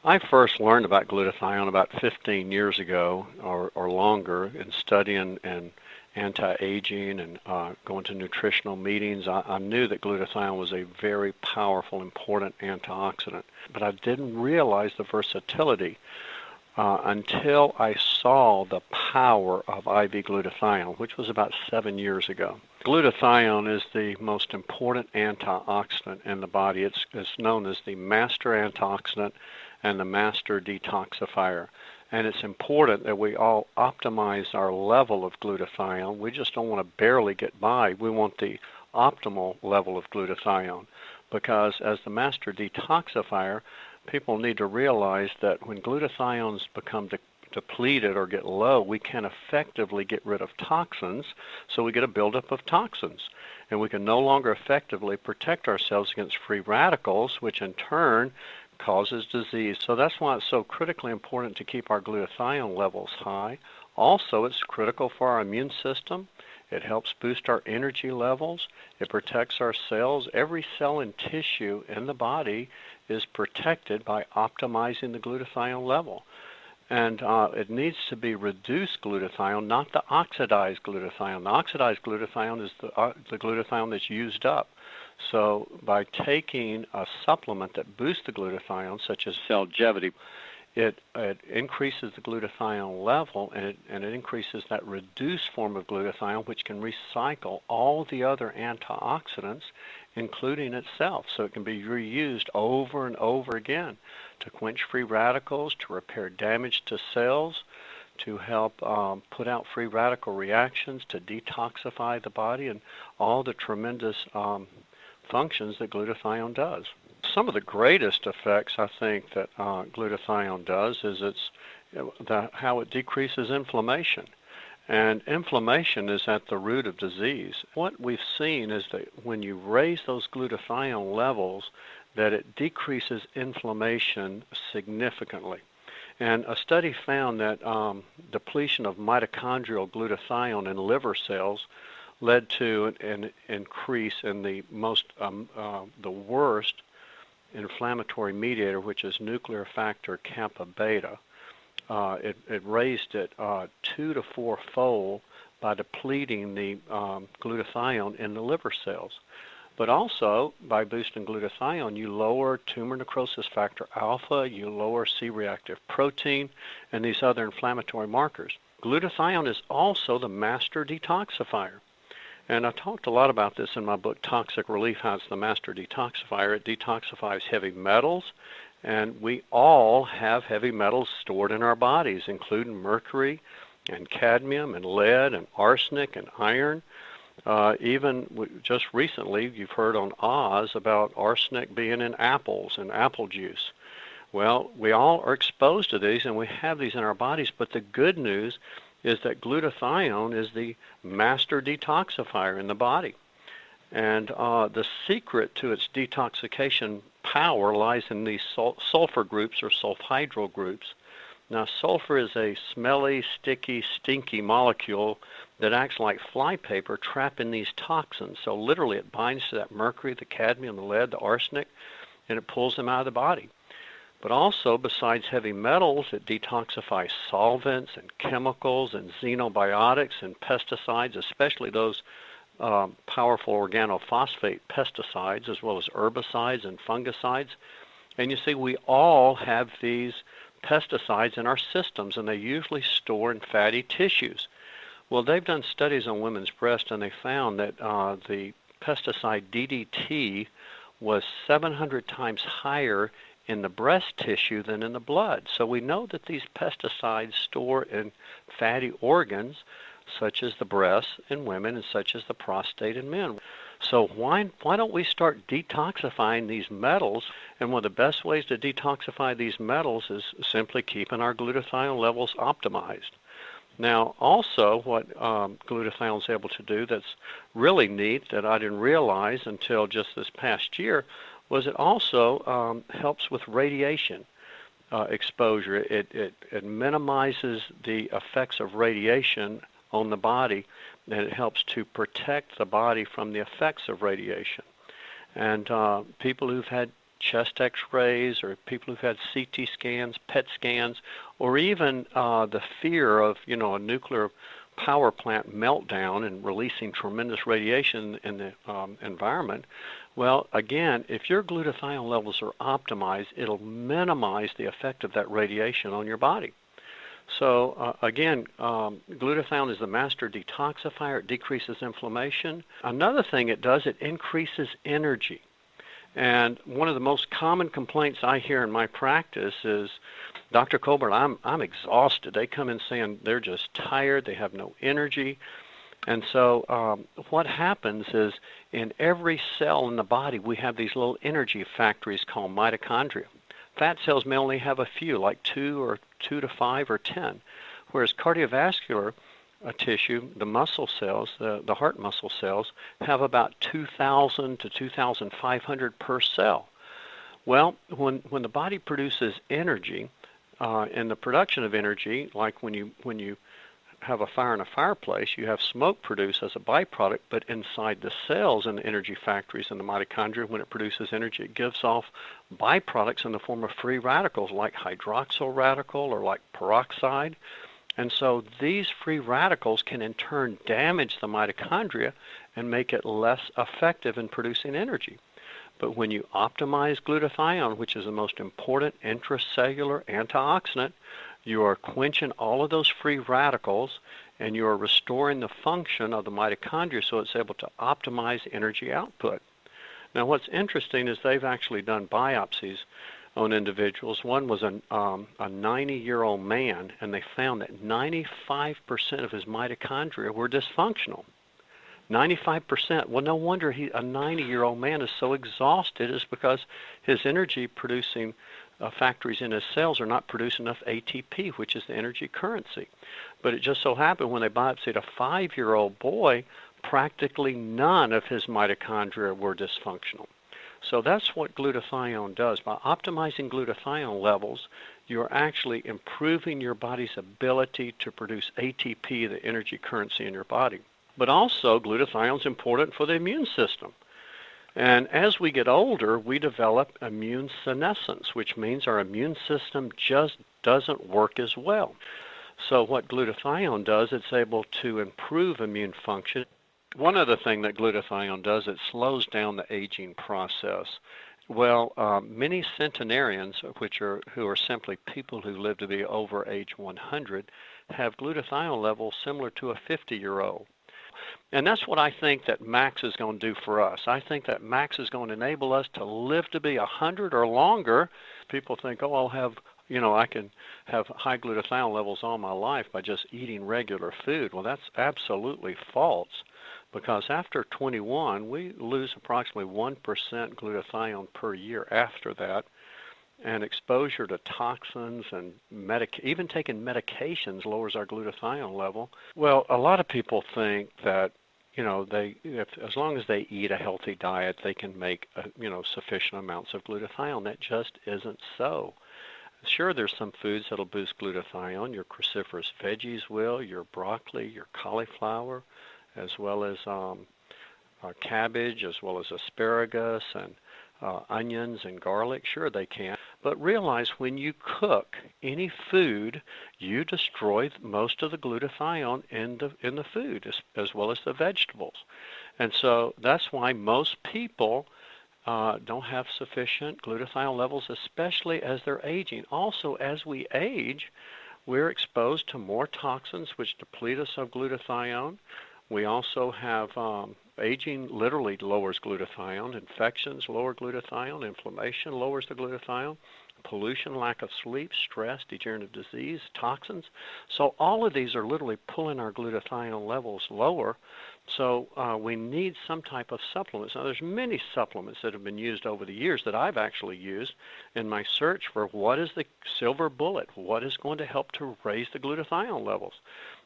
I first learned about glutathione about 15 years ago or longer in studying and anti-aging and going to nutritional meetings. I knew that glutathione was a very powerful, important antioxidant, but I didn't realize the versatility until I saw the power of IV glutathione, which was about 7 years ago. Glutathione is the most important antioxidant in the body. It's known as the master antioxidant and the master detoxifier. And it's important that we all optimize our level of glutathione. We just don't want to barely get by. We want the optimal level of glutathione, because as the master detoxifier, people need to realize that when glutathiones become depleted or get low, we can effectively get rid of toxins, so we get a buildup of toxins. And we can no longer effectively protect ourselves against free radicals, which in turn causes disease. So that's why it's so critically important to keep our glutathione levels high. Also, it's critical for our immune system. It helps boost our energy levels. It protects our cells. Every cell and tissue in the body is protected by optimizing the glutathione level. And it needs to be reduced glutathione, not the oxidized glutathione. The oxidized glutathione is the glutathione that's used up. So by taking a supplement that boosts the glutathione, such as Cellgevity, it increases the glutathione level, and it increases that reduced form of glutathione, which can recycle all the other antioxidants, including itself. So it can be reused over and over again to quench free radicals, to repair damage to cells, to help put out free radical reactions, to detoxify the body, and all the tremendous functions that glutathione does. Some of the greatest effects I think that glutathione does is how it decreases inflammation. And inflammation is at the root of disease. What we've seen is that when you raise those glutathione levels, that it decreases inflammation significantly. And a study found that depletion of mitochondrial glutathione in liver cells led to an increase in the worst inflammatory mediator, which is nuclear factor kappa beta. It raised it 2 to 4-fold by depleting the glutathione in the liver cells. But also, by boosting glutathione, you lower tumor necrosis factor alpha, you lower C-reactive protein, and these other inflammatory markers. Glutathione is also the master detoxifier. And I talked a lot about this in my book, Toxic Relief, how it's the master detoxifier. It detoxifies heavy metals, and we all have heavy metals stored in our bodies, including mercury and cadmium and lead and arsenic and iron. Even just recently, you've heard on Oz about arsenic being in apples and apple juice. Well, we all are exposed to these, and we have these in our bodies, but the good news is that glutathione is the master detoxifier in the body. And the secret to its detoxification power lies in these sulfur groups or sulfhydryl groups. Now, sulfur is a smelly, sticky, stinky molecule that acts like flypaper trapping these toxins. So literally it binds to that mercury, the cadmium, the lead, the arsenic, and it pulls them out of the body. But also, besides heavy metals, it detoxifies solvents and chemicals and xenobiotics and pesticides, especially those powerful organophosphate pesticides, as well as herbicides and fungicides. And you see, we all have these pesticides in our systems, and they usually store in fatty tissues. Well, they've done studies on women's breasts, and they found that the pesticide DDT was 700 times higher in the breast tissue than in the blood. So we know that these pesticides store in fatty organs, such as the breasts in women and such as the prostate in men. So why don't we start detoxifying these metals? And one of the best ways to detoxify these metals is simply keeping our glutathione levels optimized. Now, also, what glutathione is able to do that's really neat that I didn't realize until just this past year was it also helps with radiation exposure. It minimizes the effects of radiation on the body, and it helps to protect the body from the effects of radiation. And people who've had chest x-rays or people who've had CT scans, PET scans, or even the fear of, a nuclear power plant meltdown and releasing tremendous radiation in the environment. Well, again, if your glutathione levels are optimized, it'll minimize the effect of that radiation on your body. So again, glutathione is the master detoxifier. It decreases inflammation. Another thing it does, it increases energy. And one of the most common complaints I hear in my practice is, Dr. Colbert, I'm exhausted. They come in saying they're just tired, they have no energy. And so what happens is in every cell in the body, we have these little energy factories called mitochondria. Fat cells may only have a few, like 2 to 5 or 10, whereas cardiovascular tissue, the muscle cells, the heart muscle cells, have about 2,000 to 2,500 per cell. Well, when the body produces energy, and the production of energy, like when you have a fire in a fireplace, you have smoke produced as a byproduct, but inside the cells and the energy factories in the mitochondria, when it produces energy, it gives off byproducts in the form of free radicals like hydroxyl radical or like peroxide. And so these free radicals can in turn damage the mitochondria and make it less effective in producing energy. But when you optimize glutathione, which is the most important intracellular antioxidant, you are quenching all of those free radicals and you are restoring the function of the mitochondria so it's able to optimize energy output. Now what's interesting is they've actually done biopsies on individuals. One was a 90-year-old man, and they found that 95% of his mitochondria were dysfunctional. 95%. Well, no wonder a 90-year-old man is so exhausted, is because his energy producing factories in his cells are not producing enough ATP, which is the energy currency. But it just so happened when they biopsied a 5-year-old boy, practically none of his mitochondria were dysfunctional. So that's what glutathione does. By optimizing glutathione levels, you're actually improving your body's ability to produce ATP, the energy currency in your body. But also, glutathione is important for the immune system. And as we get older, we develop immune senescence, which means our immune system just doesn't work as well. So what glutathione does, it's able to improve immune function. One other thing that glutathione does, it slows down the aging process. Well, many centenarians, who are simply people who live to be over age 100, have glutathione levels similar to a 50-year-old. And that's what I think that Max is going to do for us. I think that Max is going to enable us to live to be 100 or longer. People think, oh, I can have high glutathione levels all my life by just eating regular food. Well, that's absolutely false, because after 21, we lose approximately 1% glutathione per year after that. And exposure to toxins and even taking medications lowers our glutathione level. Well, a lot of people think that, as long as they eat a healthy diet, they can make, sufficient amounts of glutathione. That just isn't so. Sure, there's some foods that'll boost glutathione. Your cruciferous veggies will, your broccoli, your cauliflower, as well as cabbage, as well as asparagus and onions and garlic. Sure, they can. But realize when you cook any food, you destroy most of the glutathione in the food, as well as the vegetables. And so that's why most people don't have sufficient glutathione levels, especially as they're aging. Also, as we age, we're exposed to more toxins which deplete us of glutathione. We also have aging literally lowers glutathione. Infections lower glutathione. Inflammation lowers the glutathione. Pollution, lack of sleep, stress, degenerative disease, toxins. So all of these are literally pulling our glutathione levels lower. So we need some type of supplements. Now, there's many supplements that have been used over the years that I've actually used in my search for what is the silver bullet, what is going to help to raise the glutathione levels.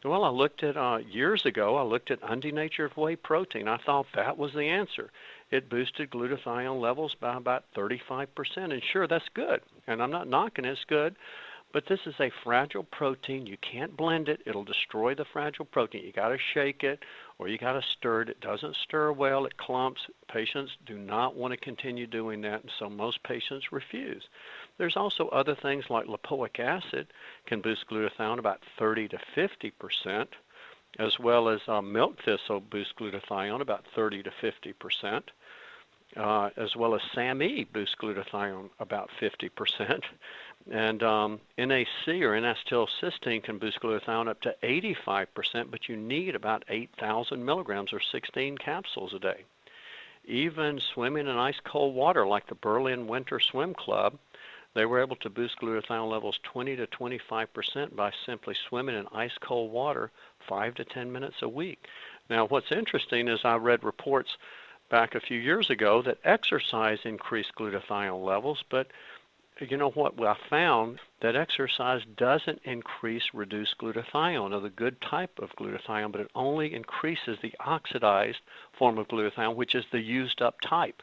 Well, I looked at, years ago, I looked at undenatured whey protein. I thought that was the answer. It boosted glutathione levels by about 35%. And sure, that's good. And I'm not knocking it, it's good. But this is a fragile protein. You can't blend it. It'll destroy the fragile protein. You got to shake it or you got to stir it. It doesn't stir well. It clumps. Patients do not want to continue doing that, and so most patients refuse. There's also other things like lipoic acid can boost glutathione about 30 to 50%, as well as milk thistle boosts glutathione about 30 to 50%. As well as SAMe boosts glutathione about 50%. And NAC or N-acetylcysteine can boost glutathione up to 85%, but you need about 8,000 milligrams or 16 capsules a day. Even swimming in ice cold water like the Berlin Winter Swim Club, they were able to boost glutathione levels 20 to 25% by simply swimming in ice cold water 5 to 10 minutes a week. Now what's interesting is I read reports back a few years ago that exercise increased glutathione levels, but you know what I found? That exercise doesn't increase reduced glutathione, or the good type of glutathione, but it only increases the oxidized form of glutathione, which is the used up type.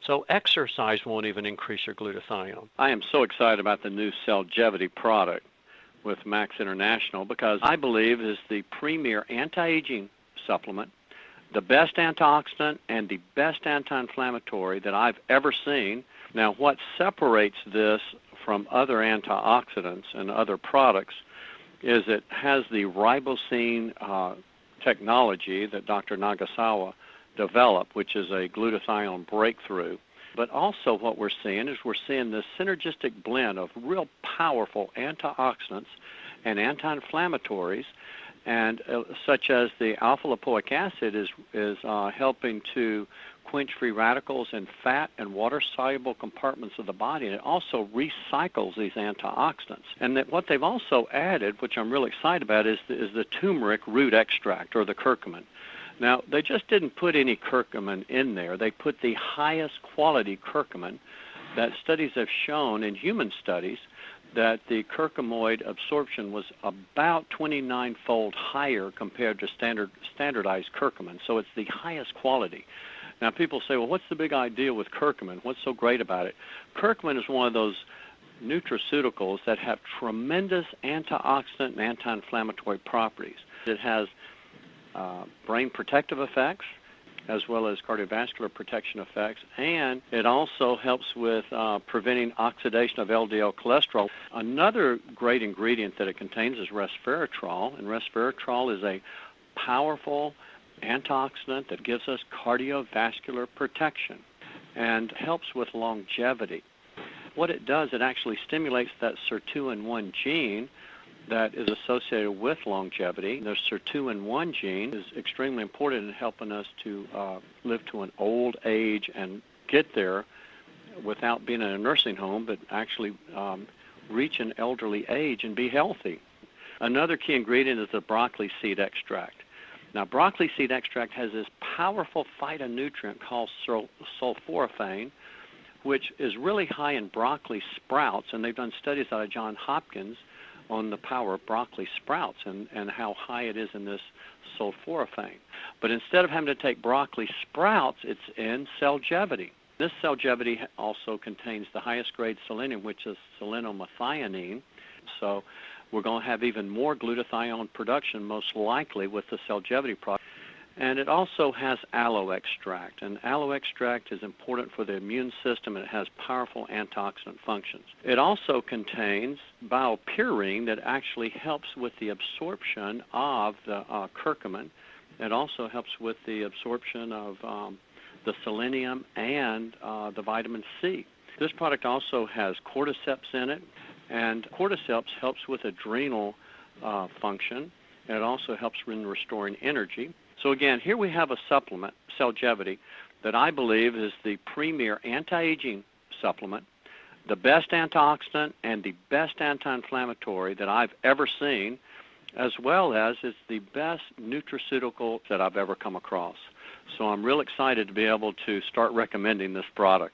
So exercise won't even increase your glutathione. I am so excited about the new Cellgevity product with Max International because I believe it is the premier anti-aging supplement, the best antioxidant and the best anti-inflammatory that I've ever seen. Now, what separates this from other antioxidants and other products is it has the ribosine technology that Dr. Nagasawa developed, which is a glutathione breakthrough. But also what we're seeing is we're seeing this synergistic blend of real powerful antioxidants and anti-inflammatories, and such as the alpha-lipoic acid is helping to quench free radicals in fat and water-soluble compartments of the body, and it also recycles these antioxidants. And that what they've also added, which I'm really excited about, is the turmeric root extract, or the curcumin. Now, they just didn't put any curcumin in there. They put the highest quality curcumin that studies have shown in human studies that the curcuminoid absorption was about 29-fold higher compared to standardized curcumin. So it's the highest quality. Now people say, well, what's the big idea with curcumin? What's so great about it? Curcumin is one of those nutraceuticals that have tremendous antioxidant and anti-inflammatory properties. It has brain protective effects, as well as cardiovascular protection effects, and it also helps with preventing oxidation of LDL cholesterol. Another great ingredient that it contains is resveratrol, and resveratrol is a powerful antioxidant that gives us cardiovascular protection and helps with longevity. What it does, it actually stimulates that sirtuin-1 gene that is associated with longevity. The sirtuin-1 gene is extremely important in helping us to live to an old age and get there without being in a nursing home, but actually reach an elderly age and be healthy. Another key ingredient is the broccoli seed extract. Now, broccoli seed extract has this powerful phytonutrient called sulforaphane, which is really high in broccoli sprouts, and they've done studies out of Johns Hopkins on the power of broccoli sprouts and how high it is in this sulforaphane. But instead of having to take broccoli sprouts, it's in Cellgevity. This Cellgevity also contains the highest grade selenium, which is selenomethionine. So we're going to have even more glutathione production, most likely, with the Cellgevity product. And it also has aloe extract, and aloe extract is important for the immune system, and it has powerful antioxidant functions. It also contains biopurine that actually helps with the absorption of the curcumin. It also helps with the absorption of the selenium and the vitamin C. This product also has cordyceps in it, and cordyceps helps with adrenal function, and it also helps in restoring energy. So again, here we have a supplement, Cellgevity, that I believe is the premier anti-aging supplement, the best antioxidant and the best anti-inflammatory that I've ever seen, as well as it's the best nutraceutical that I've ever come across. So I'm real excited to be able to start recommending this product.